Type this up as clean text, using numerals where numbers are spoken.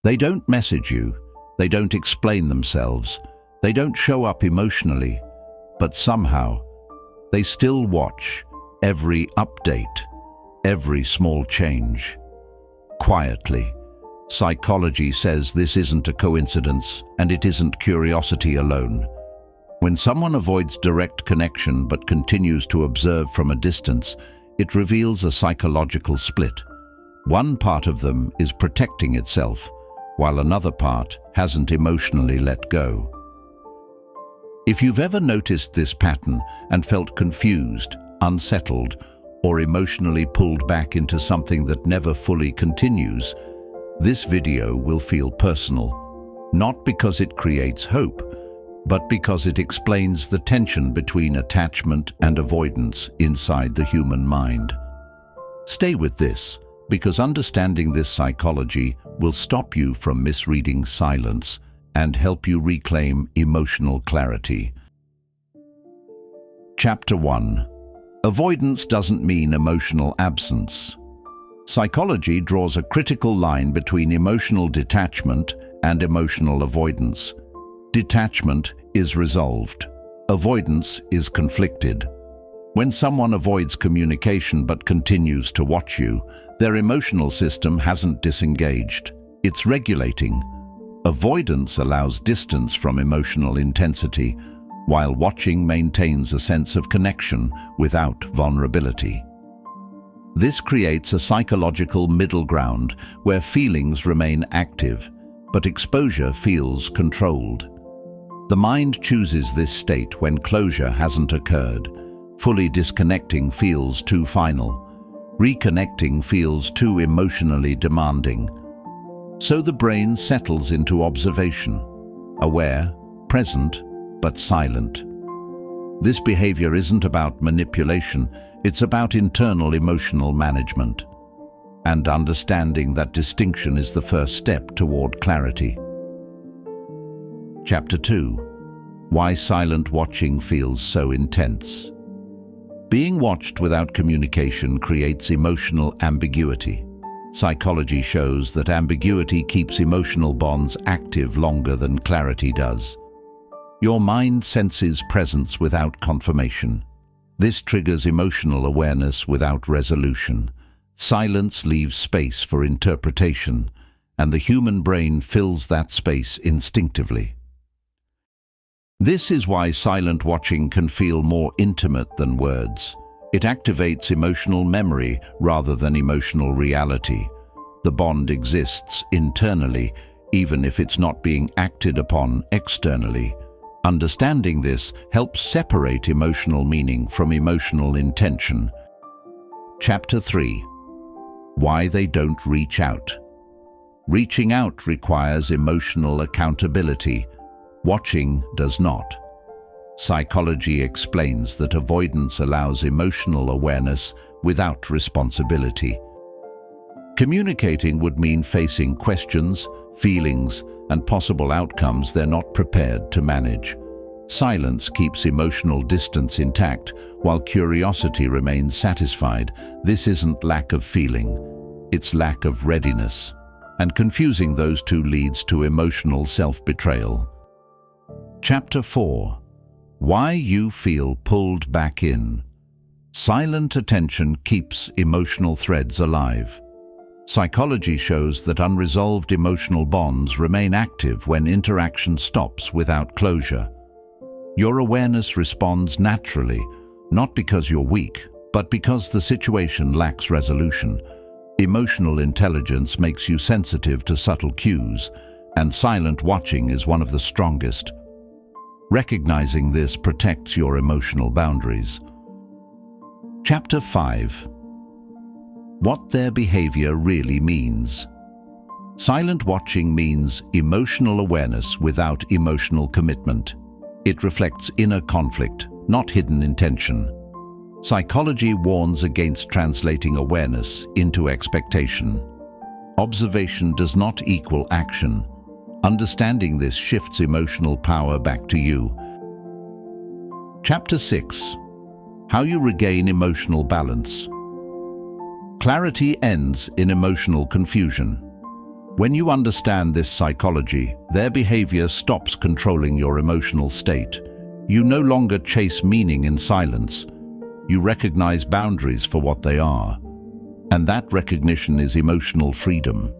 They don't message you, they don't explain themselves, they don't show up emotionally, but somehow they still watch every update, every small change. Quietly, psychology says this isn't a coincidence, and it isn't curiosity alone. When someone avoids direct connection but continues to observe from a distance, it reveals a psychological split. One part of them is protecting itself, while another part hasn't emotionally let go. If you've ever noticed this pattern and felt confused, unsettled, or emotionally pulled back into something that never fully continues, this video will feel personal, not because it creates hope, but because it explains the tension between attachment and avoidance inside the human mind. Stay with this, because understanding this psychology will stop you from misreading silence and help you reclaim emotional clarity. Chapter 1. Avoidance doesn't mean emotional absence. Psychology draws a critical line between emotional detachment and emotional avoidance. Detachment is resolved. Avoidance is conflicted. When someone avoids communication but continues to watch you, their emotional system hasn't disengaged. It's regulating. Avoidance allows distance from emotional intensity, while watching maintains a sense of connection without vulnerability. This creates a psychological middle ground where feelings remain active, but exposure feels controlled. The mind chooses this state when closure hasn't occurred. Fully disconnecting feels too final. Reconnecting feels too emotionally demanding. So the brain settles into observation, aware, present, but silent. This behavior isn't about manipulation, it's about internal emotional management. And understanding that distinction is the first step toward clarity. Chapter 2. Why silent watching feels so intense. Being watched without communication creates emotional ambiguity. Psychology shows that ambiguity keeps emotional bonds active longer than clarity does. Your mind senses presence without confirmation. This triggers emotional awareness without resolution. Silence leaves space for interpretation, and the human brain fills that space instinctively. This is why silent watching can feel more intimate than words. It activates emotional memory rather than emotional reality. The bond exists internally, even if it's not being acted upon externally. Understanding this helps separate emotional meaning from emotional intention. Chapter 3. Why they don't reach out. Reaching out requires emotional accountability. Watching does not. Psychology explains that avoidance allows emotional awareness without responsibility. Communicating would mean facing questions, feelings, and possible outcomes they're not prepared to manage. Silence keeps emotional distance intact, while curiosity remains satisfied. This isn't lack of feeling, it's lack of readiness. And confusing those two leads to emotional self-betrayal. Chapter 4. Why you feel pulled back in. Silent attention keeps emotional threads alive. Psychology shows that unresolved emotional bonds remain active when interaction stops without closure. Your awareness responds naturally, not because you're weak, but because the situation lacks resolution. Emotional intelligence makes you sensitive to subtle cues, and silent watching is one of the strongest. Recognizing this protects your emotional boundaries. Chapter 5. What their behavior really means. Silent watching means emotional awareness without emotional commitment. It reflects inner conflict, not hidden intention. Psychology warns against translating awareness into expectation. Observation does not equal action. Understanding this shifts emotional power back to you. Chapter 6. How you regain emotional balance. Clarity ends in emotional confusion. When you understand this psychology, their behavior stops controlling your emotional state. You no longer chase meaning in silence. You recognize boundaries for what they are. And that recognition is emotional freedom.